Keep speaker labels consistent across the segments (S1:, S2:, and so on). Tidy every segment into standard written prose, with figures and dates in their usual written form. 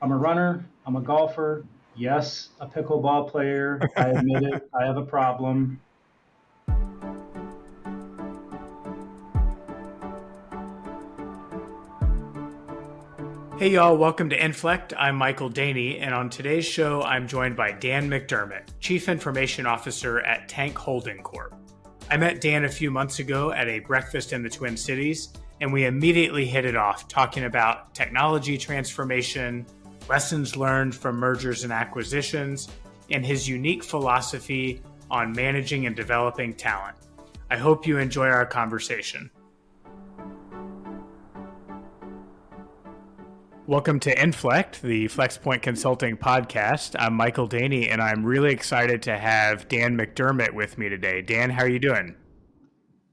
S1: I'm a runner. I'm a golfer. Yes, a pickleball player. I admit it. I have a problem.
S2: Hey y'all, welcome to Inflect. I'm Michael Daehne, and on today's show, I'm joined by Dan McDermott, Chief Information Officer at Tank Holding Corp. I met Dan a few months ago at a breakfast in the Twin Cities, and we immediately hit it off talking about technology transformation, lessons learned from mergers and acquisitions, and his unique philosophy on managing and developing talent. I hope you enjoy our conversation. Welcome to Inflect, the FlexPoint Consulting podcast. I'm Michael Daehne, and I'm really excited to have Dan McDermott with me today. Dan, how are you doing?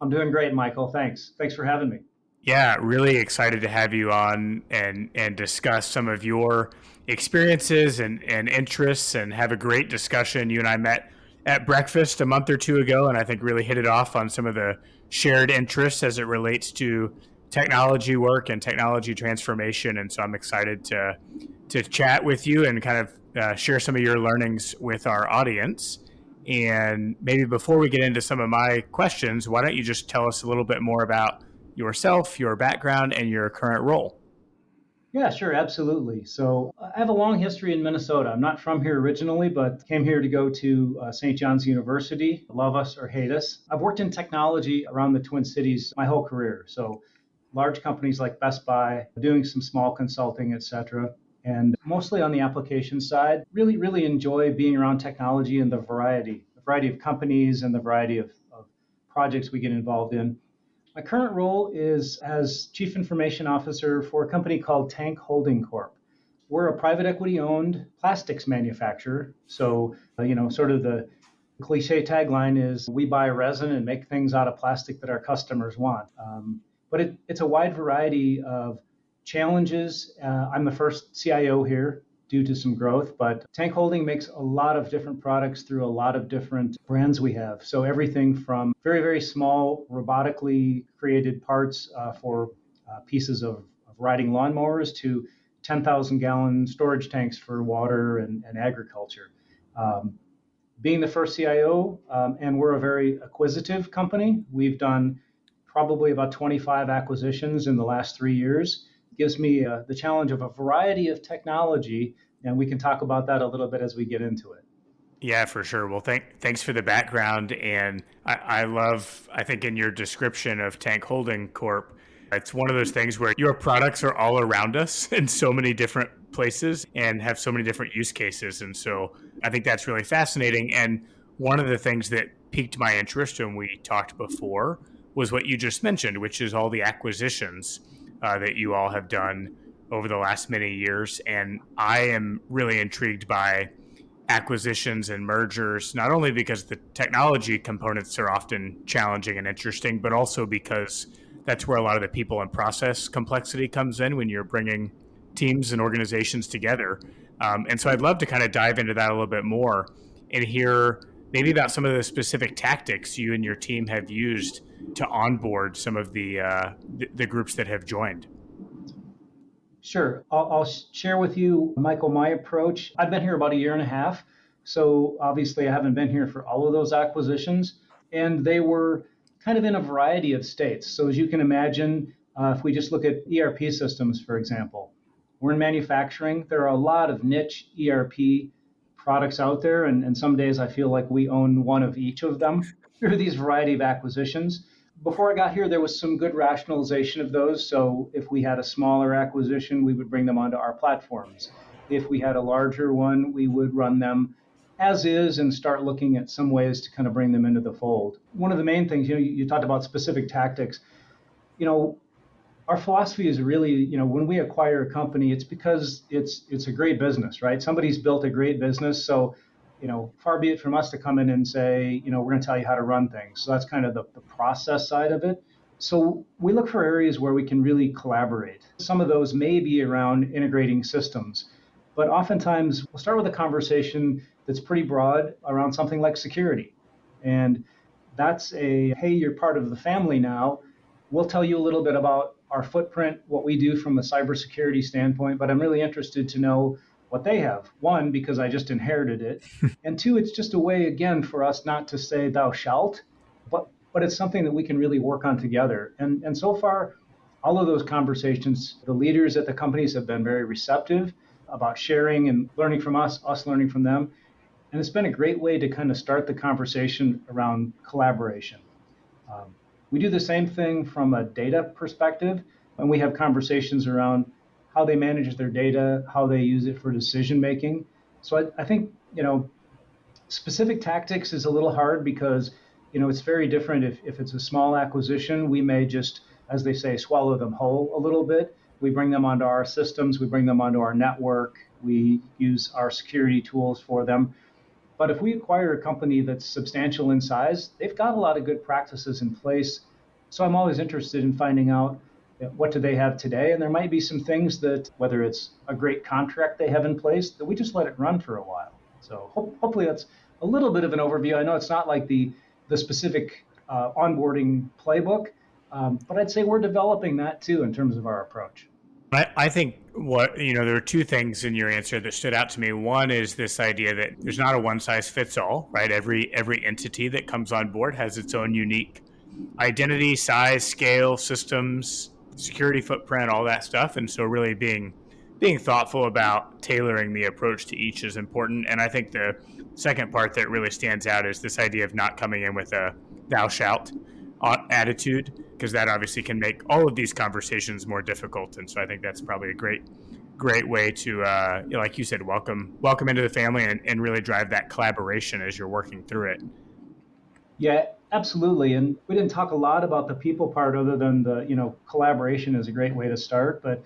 S1: I'm doing great, Michael. Thanks. Thanks for having me.
S2: Yeah, really excited to have you on and discuss some of your experiences and interests and have a great discussion. You and I met at breakfast a month or two ago, and I think really hit it off on some of the shared interests as it relates to technology work and technology transformation. And so I'm excited to chat with you and kind of share some of your learnings with our audience. And maybe before we get into some of my questions, why don't you just tell us a little bit more about yourself, your background, and your current role?
S1: Yeah, sure. Absolutely. So I have a long history in Minnesota. I'm not from here originally, but came here to go to St. John's University, love us or hate us. I've worked in technology around the Twin Cities my whole career. So large companies like Best Buy, doing some small consulting, et cetera, and mostly on the application side. Really enjoy being around technology and the variety of companies and the variety of projects we get involved in. My current role is as Chief Information Officer for a company called Tank Holding Corp. We're a private equity owned plastics manufacturer. So, sort of the cliche tagline is we buy resin and make things out of plastic that our customers want. But it's a wide variety of challenges. I'm the first CIO here due to some growth, but Tank Holding makes a lot of different products through a lot of different brands we have. So everything from very, very small robotically created parts for pieces of riding lawnmowers to 10,000 gallon storage tanks for water and agriculture. Being the first CIO, and we're a very acquisitive company, we've done probably about 25 acquisitions in the last 3 years. It gives me the challenge of a variety of technology, and we can talk about that a little bit as we get into it.
S2: Yeah, for sure. Well, thanks for the background. And I think in your description of Tank Holding Corp, it's one of those things where your products are all around us in so many different places and have so many different use cases. And so I think that's really fascinating. And one of the things that piqued my interest when we talked before was what you just mentioned, which is all the acquisitions that you all have done over the last many years. And I am really intrigued by acquisitions and mergers, not only because the technology components are often challenging and interesting, but also because that's where a lot of the people and process complexity comes in when you're bringing teams and organizations together. And so I'd love to kind of dive into that a little bit more and hear maybe about some of the specific tactics you and your team have used to onboard some of the groups that have joined.
S1: Sure. I'll share with you, Michael, my approach. I've been here about 1.5 years, so obviously I haven't been here for all of those acquisitions, and they were kind of in a variety of states. So as you can imagine, if we just look at ERP systems, for example, we're in manufacturing. There are a lot of niche ERP products out there, and some days I feel like we own one of each of them through these variety of acquisitions. Before I got here, there was some good rationalization of those. So if we had a smaller acquisition, we would bring them onto our platforms. If we had a larger one, we would run them as is and start looking at some ways to kind of bring them into the fold. One of the main things, you talked about specific tactics. Our philosophy is really, when we acquire a company, it's because it's a great business, right? Somebody's built a great business. So far be it from us to come in and say, we're going to tell you how to run things. So that's kind of the process side of it. So we look for areas where we can really collaborate. Some of those may be around integrating systems, but oftentimes we'll start with a conversation that's pretty broad around something like security. And that's hey, you're part of the family now. We'll tell you a little bit about our footprint, what we do from a cybersecurity standpoint, but I'm really interested to know what they have. One, because I just inherited it. And two, it's just a way, again, for us not to say thou shalt, but it's something that we can really work on together. And so far, all of those conversations, the leaders at the companies have been very receptive about sharing and learning from us learning from them. And it's been a great way to kind of start the conversation around collaboration. We do the same thing from a data perspective, and we have conversations around how they manage their data, how they use it for decision making. So I think, specific tactics is a little hard because, it's very different. If it's a small acquisition, we may just, as they say, swallow them whole a little bit. We bring them onto our systems, we bring them onto our network, we use our security tools for them. But if we acquire a company that's substantial in size, they've got a lot of good practices in place. So I'm always interested in finding out what do they have today. And there might be some things that, whether it's a great contract they have in place, that we just let it run for a while. So hopefully that's a little bit of an overview. I know it's not like the specific onboarding playbook, but I'd say we're developing that too in terms of our approach.
S2: I think there are two things in your answer that stood out to me. One is this idea that there's not a one size fits all, right? Every entity that comes on board has its own unique identity, size, scale, systems, security footprint, all that stuff. And so really being thoughtful about tailoring the approach to each is important. And I think the second part that really stands out is this idea of not coming in with a thou shalt attitude, because that obviously can make all of these conversations more difficult. And so I think that's probably a great way to, like you said, welcome into the family and really drive that collaboration as you're working through it.
S1: Yeah, absolutely. And we didn't talk a lot about the people part other than the, collaboration is a great way to start. But,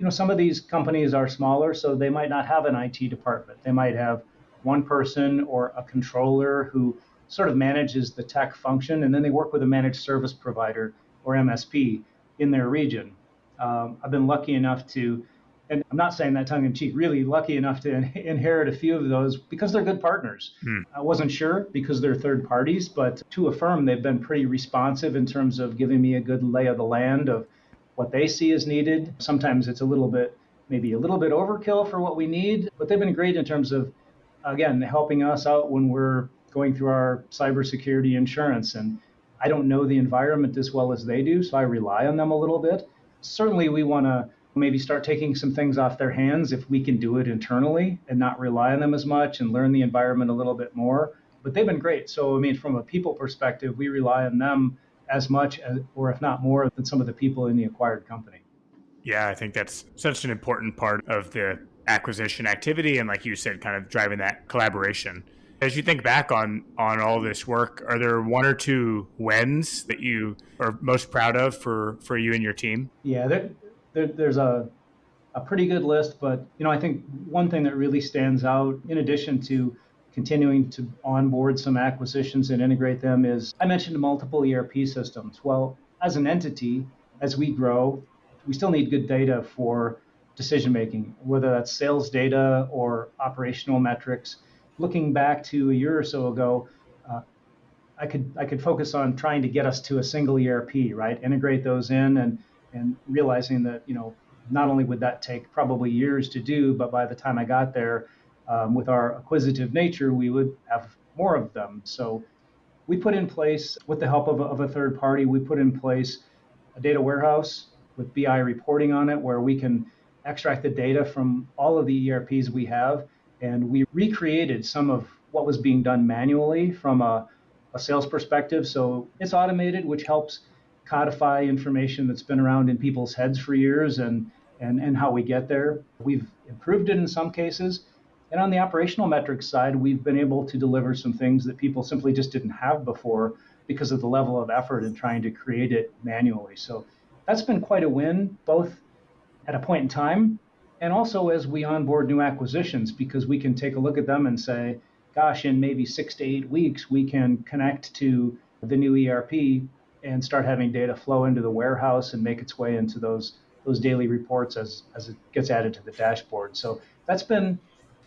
S1: some of these companies are smaller, so they might not have an IT department. They might have one person or a controller who sort of manages the tech function, and then they work with a managed service provider or MSP in their region. I've been lucky enough to, and I'm not saying that tongue in cheek, really lucky enough to inherit a few of those because they're good partners. I wasn't sure because they're third parties, but to affirm, they've been pretty responsive in terms of giving me a good lay of the land of what they see is needed. Sometimes it's maybe a little bit overkill for what we need, but they've been great in terms of, again, helping us out when we're going through our cybersecurity insurance. And I don't know the environment as well as they do, so I rely on them a little bit. Certainly, we want to maybe start taking some things off their hands if we can do it internally and not rely on them as much and learn the environment a little bit more. But they've been great. So, from a people perspective, we rely on them as much as, or if not more, than some of the people in the acquired company.
S2: Yeah, I think that's such an important part of the acquisition activity. And like you said, kind of driving that collaboration. As you think back on all this work, are there one or two wins that you are most proud of for you and your team?
S1: Yeah, there's a pretty good list, but I think one thing that really stands out, in addition to continuing to onboard some acquisitions and integrate them, is I mentioned multiple ERP systems. Well, as an entity, as we grow, we still need good data for decision making, whether that's sales data or operational metrics. Looking back to a year or so ago, I could focus on trying to get us to a single ERP, right? Integrate those in and realizing that, not only would that take probably years to do, but by the time I got there, with our acquisitive nature, we would have more of them. So we put in place, with the help of a third party, we put in place a data warehouse with BI reporting on it, where we can extract the data from all of the ERPs we have. And we recreated some of what was being done manually from a sales perspective. So it's automated, which helps codify information that's been around in people's heads for years and how we get there. We've improved it in some cases. And on the operational metrics side, we've been able to deliver some things that people simply just didn't have before because of the level of effort in trying to create it manually. So that's been quite a win, both at a point in time and also as we onboard new acquisitions, because we can take a look at them and say, gosh, in maybe 6 to 8 weeks, we can connect to the new ERP and start having data flow into the warehouse and make its way into those daily reports as it gets added to the dashboard. So that's been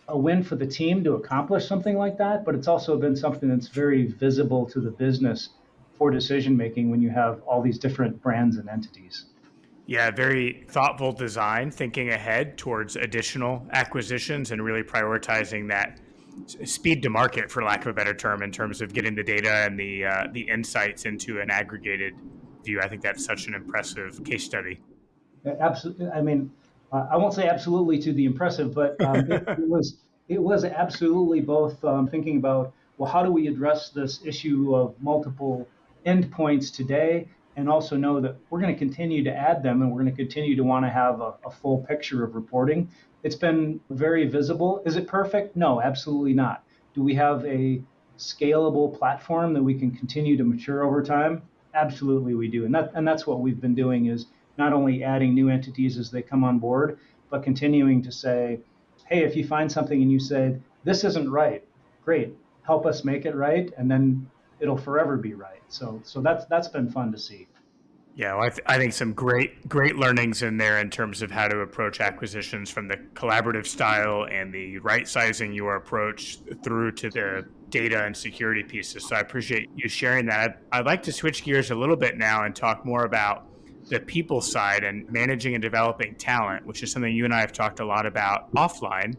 S1: a win for the team to accomplish something like that, but it's also been something that's very visible to the business for decision making when you have all these different brands and entities.
S2: Yeah, very thoughtful design, thinking ahead towards additional acquisitions and really prioritizing that speed to market, for lack of a better term, in terms of getting the data and the insights into an aggregated view. I think that's such an impressive case study.
S1: Absolutely. I mean, I won't say absolutely to the impressive, but it was absolutely both thinking about, well, how do we address this issue of multiple endpoints today, and also know that we're going to continue to add them, and we're going to continue to want to have a full picture of reporting. It's been very visible. Is it perfect? No, absolutely not. Do we have a scalable platform that we can continue to mature over time? Absolutely, we do, and that's what we've been doing, is not only adding new entities as they come on board, but continuing to say, hey, if you find something and you say, this isn't right, great, help us make it right, and then it'll forever be right. So that's been fun to see.
S2: Yeah, well, I think some great learnings in there in terms of how to approach acquisitions, from the collaborative style and the right sizing your approach through to the data and security pieces. So I appreciate you sharing that. I'd like to switch gears a little bit now and talk more about the people side and managing and developing talent, which is something you and I have talked a lot about offline.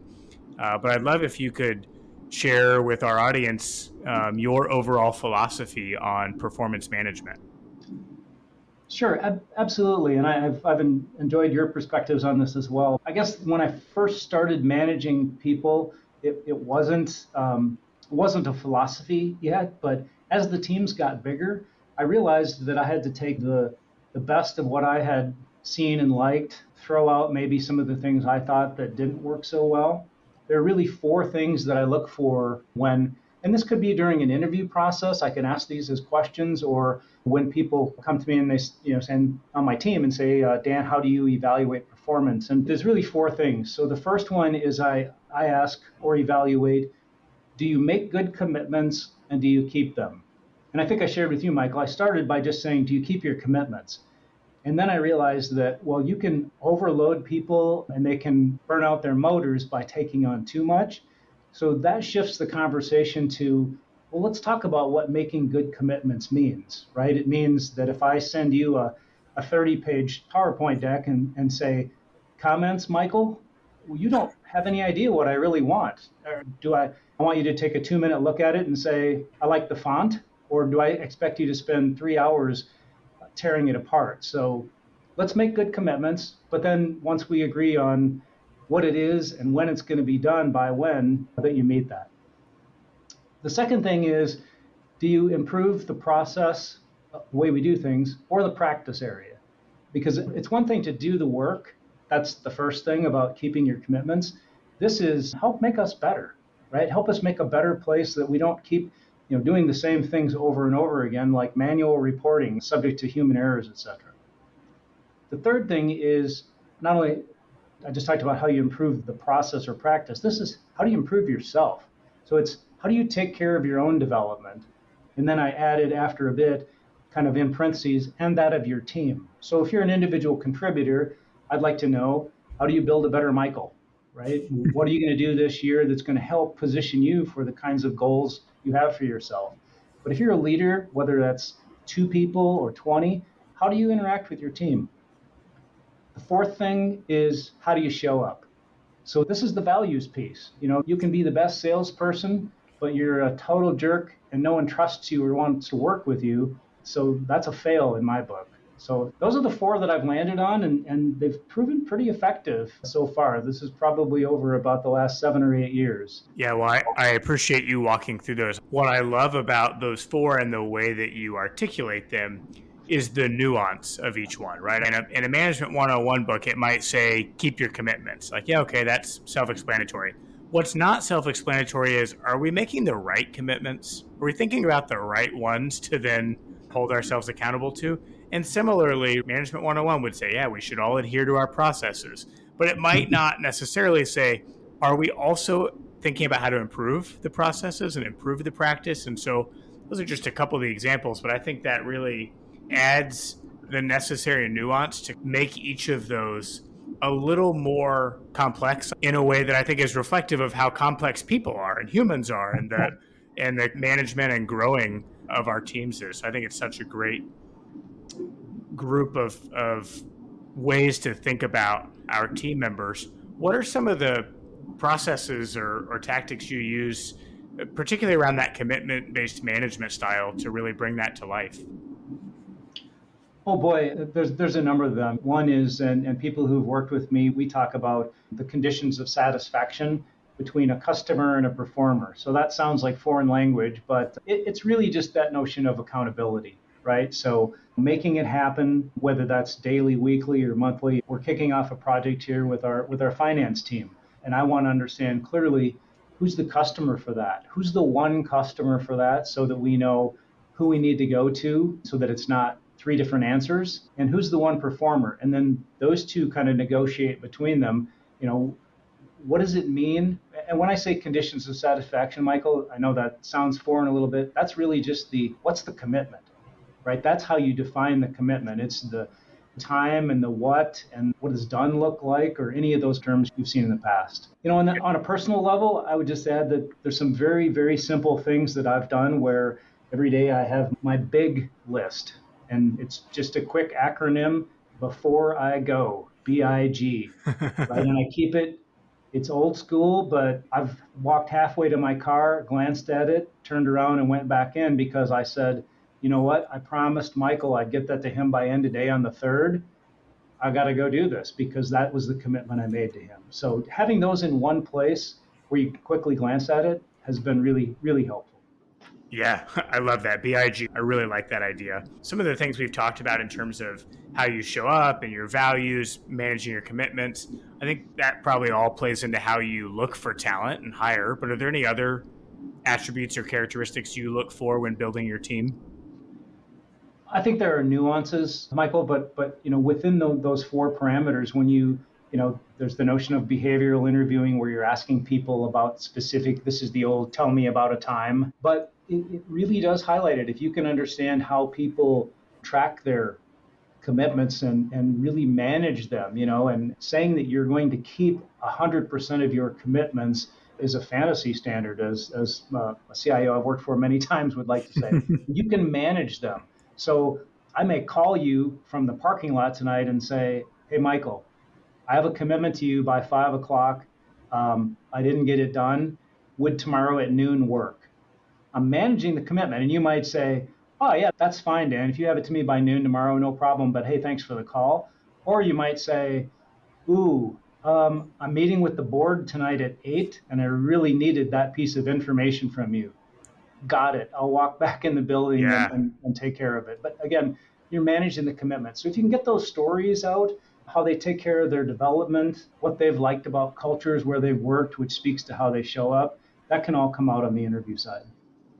S2: But I'd love if you could share with our audience your overall philosophy on performance management.
S1: Sure, absolutely. And I've enjoyed your perspectives on this as well. I guess when I first started managing people, it wasn't a philosophy yet, but as the teams got bigger, I realized that I had to take the best of what I had seen and liked, throw out maybe some of the things I thought that didn't work so well. There are really four things that I look for when, and this could be during an interview process. I can ask these as questions, or when people come to me and they, send on my team and say, Dan, how do you evaluate performance? And there's really four things. So the first one is I ask or evaluate, do you make good commitments and do you keep them? And I think I shared with you, Michael, I started by just saying, do you keep your commitments? And then I realized that, well, you can overload people and they can burn out their motors by taking on too much. So that shifts the conversation to, well, let's talk about what making good commitments means, right? It means that if I send you a 30-page PowerPoint deck and say, comments, Michael, well, you don't have any idea what I really want. Or I want you to take a 2-minute look at it and say, I like the font, or do I expect you to spend 3 hours tearing it apart? So let's make good commitments, but then once we agree on what it is and when it's going to be done, by when, that you meet that. The second thing is, do you improve the process, the way we do things, or the practice area? Because it's one thing to do the work. That's the first thing about keeping your commitments. This is help make us better, right? Help us make a better place, that we don't keep doing the same things over and over again, like manual reporting, subject to human errors, etc. The third thing is, not only, I just talked about how you improve the process or practice, this is how do you improve yourself? So it's how do you take care of your own development? And then I added after a bit, kind of in parentheses, and that of your team. So if you're an individual contributor, I'd like to know, how do you build a better Michael, right? What are you going to do this year that's going to help position you for the kinds of goals you have for yourself? But if you're a leader, whether that's 2 people or 20, how do you interact with your team? The fourth thing is, how do you show up? So this is the values piece. You can be the best salesperson, but you're a total jerk and no one trusts you or wants to work with you. So that's a fail in my book. So those are the 4 that I've landed on, and they've proven pretty effective so far. This is probably over about the last 7 or 8 years.
S2: Yeah, well, I appreciate you walking through those. What I love about those 4 and the way that you articulate them is the nuance of each one, right? In a management 101 book, it might say, keep your commitments. Like, yeah, okay, that's self-explanatory. What's not self-explanatory is, are we making the right commitments? Are we thinking about the right ones to then hold ourselves accountable to? And similarly, Management 101 would say, yeah, we should all adhere to our processes. But it might not necessarily say, are we also thinking about how to improve the processes and improve the practice? And so those are just a couple of the examples, but I think that really adds the necessary nuance to make each of those a little more complex in a way that I think is reflective of how complex people are and humans are, and the management and growing of our teams is. So I think it's such a great group of ways to think about our team members, what are some of the processes or tactics you use, particularly around that commitment-based management style, to really bring that to life?
S1: Oh boy, there's a number of them. One is, and people who've worked with me, we talk about the conditions of satisfaction between a customer and a performer. So that sounds like foreign language, but it's really just that notion of accountability, right? So making it happen, whether that's daily, weekly, or monthly. We're kicking off a project here with our finance team, and I want to understand clearly who's the customer for that, who's the one customer for that, so that we know who we need to go to, so that it's not three different answers, and who's the one performer. And then those two kind of negotiate between them, what does it mean? And when I say conditions of satisfaction, Michael, I know that sounds foreign a little bit. That's really just what's the commitment, right? That's how you define the commitment. It's the time and the what and what does done look like, or any of those terms you've seen in the past. On a personal level, I would just add that there's some very, very simple things that I've done where every day I have my big list. And it's just a quick acronym: before I go, BIG, right? And I keep it's old school, but I've walked halfway to my car, glanced at it, turned around and went back in, because I said, you know what? I promised Michael I'd get that to him by end of day on the 3rd. I got to go do this, because that was the commitment I made to him. So having those in one place where you quickly glance at it has been really, really helpful.
S2: Yeah, I love that. BIG. I really like that idea. Some of the things we've talked about in terms of how you show up and your values, managing your commitments, I think that probably all plays into how you look for talent and hire. But are there any other attributes or characteristics you look for when building your team?
S1: I think there are nuances, Michael, but within those four parameters, when there's the notion of behavioral interviewing, where you're asking people about specific, this is the old tell me about a time, but it really does highlight it. If you can understand how people track their commitments and really manage them, and saying that you're going to keep 100% of your commitments is a fantasy standard, as a CIO I've worked for many times would like to say. You can manage them. So I may call you from the parking lot tonight and say, hey, Michael, I have a commitment to you by 5 o'clock. I didn't get it done. Would tomorrow at noon work? I'm managing the commitment. And you might say, oh, yeah, that's fine, Dan. If you have it to me by noon tomorrow, no problem. But hey, thanks for the call. Or you might say, I'm meeting with the board tonight at 8, and I really needed that piece of information from you. Got it. I'll walk back in the building and take care of it. But again, you're managing the commitment. So if you can get those stories out, how they take care of their development, what they've liked about cultures where they've worked, which speaks to how they show up, that can all come out on the interview side.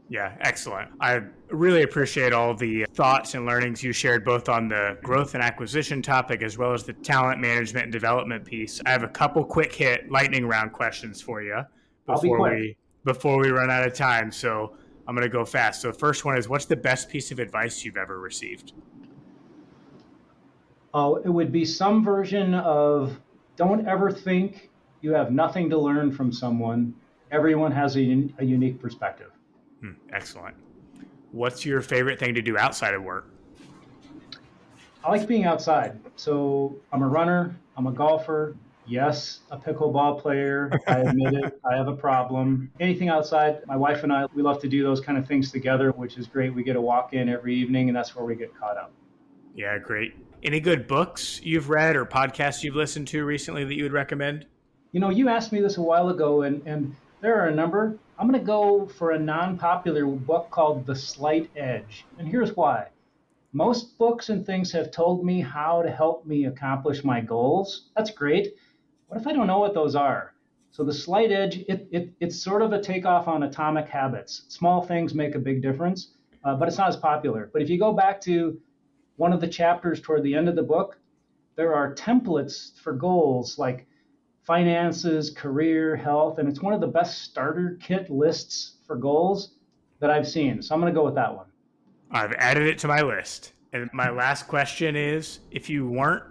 S2: Yeah, excellent. I really appreciate all the thoughts and learnings you shared, both on the growth and acquisition topic as well as the talent management and development piece. I have a couple quick hit lightning round questions for you before we run out of time. So I'm going to go fast. So the first one is, what's the best piece of advice you've ever received?
S1: Oh, it would be some version of, don't ever think you have nothing to learn from someone. Everyone has a unique perspective.
S2: Excellent. What's your favorite thing to do outside of work?
S1: I like being outside. So I'm a runner. I'm a golfer. Yes, a pickleball player. I admit it. I have a problem. Anything outside, my wife and I, we love to do those kind of things together, which is great. We get a walk in every evening, and that's where we get caught up.
S2: Yeah, great. Any good books you've read or podcasts you've listened to recently that you would recommend?
S1: You asked me this a while ago, and there are a number. I'm going to go for a non-popular book called The Slight Edge. And here's why. Most books and things have told me how to help me accomplish my goals. That's great. What if I don't know what those are? So The Slight Edge, it's sort of a takeoff on Atomic Habits. Small things make a big difference, but it's not as popular. But if you go back to one of the chapters toward the end of the book, there are templates for goals like finances, career, health, and it's one of the best starter kit lists for goals that I've seen. So I'm going to go with that one.
S2: I've added it to my list. And my last question is, if you weren't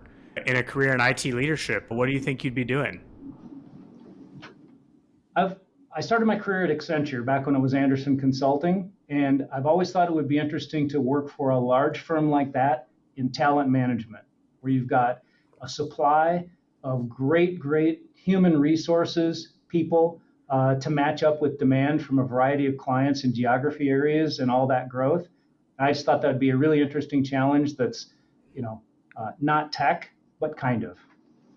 S2: in a career in IT leadership, what do you think you'd be doing?
S1: I started my career at Accenture back when it was Anderson Consulting, and I've always thought it would be interesting to work for a large firm like that in talent management, where you've got a supply of great human resources, people, to match up with demand from a variety of clients in geography areas and all that growth. I just thought that'd be a really interesting challenge that's, not tech, but kind of.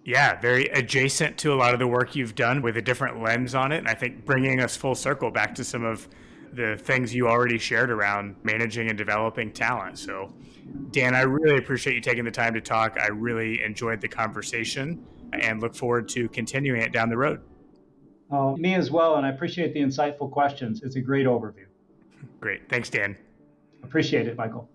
S2: Yeah, very adjacent to a lot of the work you've done with a different lens on it. And I think bringing us full circle back to some of the things you already shared around managing and developing talent. So, Dan, I really appreciate you taking the time to talk. I really enjoyed the conversation and look forward to continuing it down the road.
S1: Me as well, and I appreciate the insightful questions. It's a great overview.
S2: Great. Thanks, Dan.
S1: Appreciate it, Michael.